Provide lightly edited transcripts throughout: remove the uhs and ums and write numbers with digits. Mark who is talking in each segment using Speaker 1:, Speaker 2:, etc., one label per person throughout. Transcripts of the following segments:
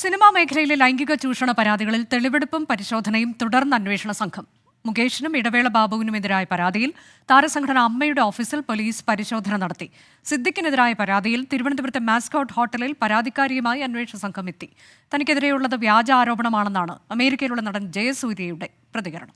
Speaker 1: Cinema മേഖലയിലെ ലൈംഗിക ചൂഷണ പരാതികളിൽ തെളിവെടുപ്പും പരിശോധനയും തുടർന്ന് അന്വേഷണ സംഘം. മുകേഷിനും ഇടവേള ബാബുവിനുമെതിരായ പരാതിയിൽ താരസംഘടന അമ്മയുടെ ഓഫീസിൽ പോലീസ് പരിശോധന നടത്തി. സിദ്ദിഖിനെതിരായ പരാതിയിൽ തിരുവനന്തപുരത്തെ മാസ്കോട്ട് ഹോട്ടലിൽ പരാതിക്കാരിയുമായി അന്വേഷണ സംഘം എത്തി. തനിക്കെതിരെയുള്ളത് വ്യാജ ആരോപണമാണെന്നാണ് അമേരിക്കയിലുള്ള നടൻ ജയസൂര്യയുടെ പ്രതികരണം.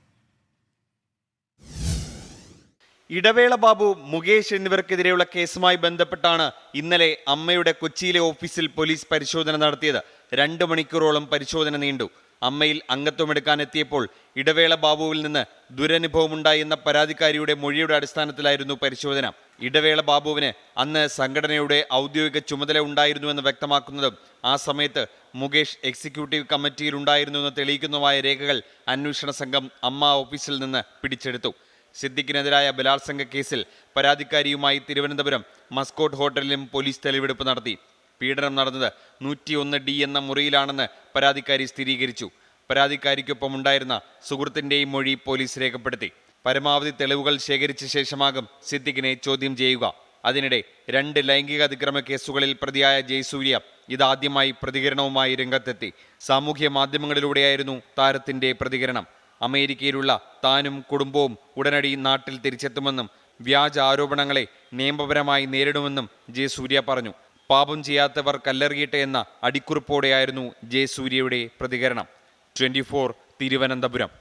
Speaker 2: ഇടവേള ബാബു, മുകേഷ് എന്നിവർക്കെതിരെയുള്ള കേസുമായി ബന്ധപ്പെട്ടാണ് ഇന്നലെ അമ്മയുടെ കൊച്ചിയിലെ ഓഫീസിൽ പോലീസ് പരിശോധന നടത്തിയത്. 2 മണിക്കൂറോളം പരിശോധന നീണ്ടു. അമ്മയിൽ അംഗത്വമെടുക്കാനെത്തിയപ്പോൾ ഇടവേള ബാബുവിൽ നിന്ന് ദുരനുഭവമുണ്ടായി എന്ന പരാതിക്കാരിയുടെ മൊഴിയുടെ അടിസ്ഥാനത്തിലായിരുന്നു പരിശോധന. ഇടവേള ബാബുവിന് അന്ന് സംഘടനയുടെ ഔദ്യോഗിക ചുമതല ഉണ്ടായിരുന്നുവെന്ന് വ്യക്തമാക്കുന്നതും ആ സമയത്ത് മുകേഷ് എക്സിക്യൂട്ടീവ് കമ്മിറ്റിയിൽ ഉണ്ടായിരുന്നുവെന്ന് തെളിയിക്കുന്നതുമായ രേഖകൾ അന്വേഷണ സംഘം അമ്മ ഓഫീസിൽ നിന്ന് പിടിച്ചെടുത്തു. സിദ്ദിഖിനെതിരായ ബലാത്സംഗ കേസിൽ പരാതിക്കാരിയുമായി തിരുവനന്തപുരം മസ്കോട്ട് ഹോട്ടലിലും പോലീസ് തെളിവെടുപ്പ് നടത്തി. പീഡനം നടന്നത് 101D എന്ന മുറിയിലാണെന്ന് പരാതിക്കാരി സ്ഥിരീകരിച്ചു. പരാതിക്കാരിക്കൊപ്പം ഉണ്ടായിരുന്ന സുഹൃത്തിൻ്റെയും മൊഴി പോലീസ് രേഖപ്പെടുത്തി. പരമാവധി തെളിവുകൾ ശേഖരിച്ച ശേഷമാകും സിദ്ദിഖിനെ ചോദ്യം ചെയ്യുക. അതിനിടെ 2 ലൈംഗിക അതിക്രമ കേസുകളിൽ പ്രതിയായ ജയസൂര്യ ഇതാദ്യമായി പ്രതികരണവുമായി രംഗത്തെത്തി. സാമൂഹ്യ മാധ്യമങ്ങളിലൂടെയായിരുന്നു താരത്തിൻ്റെ പ്രതികരണം. അമേരിക്കയിലുള്ള താനും കുടുംബവും ഉടനടി നാട്ടിൽ തിരിച്ചെത്തുമെന്നും വ്യാജ ആരോപണങ്ങളെ നിയമപരമായി നേരിടുമെന്നും ജയസൂര്യ പറഞ്ഞു. പാപം ചെയ്യാത്തവർ കല്ലെറിയട്ടെ എന്ന അടിക്കുറിപ്പോടെയായിരുന്നു ജയസൂര്യയുടെ പ്രതികരണം. 24 തിരുവനന്തപുരം.